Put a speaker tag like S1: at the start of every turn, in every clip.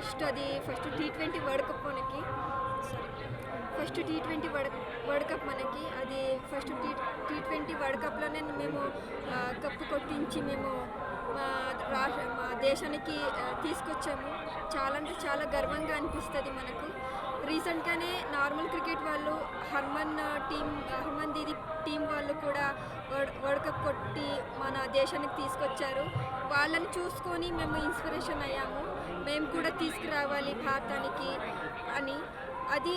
S1: First T20 world cup మనకి. Sorry, first T20 world cup మనకి. అది ఫస్ట్ T20 వరల్డ్ కప్లోనే మేము కప్పు కొట్టించి మేము మా దేశానికి తీసుకొచ్చాము. చాలా అంటే చాలా గర్వంగా అనిపిస్తుంది మనకు. రీసెంట్గానే నార్మల్ క్రికెట్ వాళ్ళు హర్మన్ దీది టీం వాళ్ళు కూడా వరల్డ్ కప్ కొట్టి మన దేశానికి తీసుకొచ్చారు. వాళ్ళని చూసుకొని మేము ఇన్స్పిరేషన్ అయ్యాము. మేము కూడా తీసుకురావాలి భారతానికి అని. అది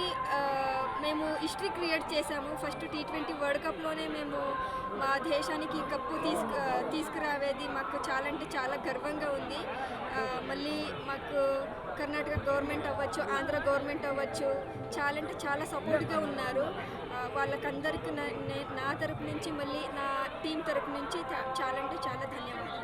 S1: మేము హిస్టరీ క్రియేట్ చేసాము. ఫస్ట్ T20 వరల్డ్ కప్లోనే మేము మా దేశానికి కప్పు తీసుకురావేది మాకు చాలా అంటే చాలా గర్వంగా ఉంది. మళ్ళీ మాకు కర్ణాటక గవర్నమెంట్ అవ్వచ్చు, ఆంధ్ర గవర్నమెంట్ అవ్వచ్చు, చాలా అంటే చాలా సపోర్ట్గా ఉన్నారు. వాళ్ళకందరికీ నా తరపు నుంచి, మళ్ళీ నా టీం తరపు నుంచి చాలా అంటే చాలా ధన్యవాదాలు.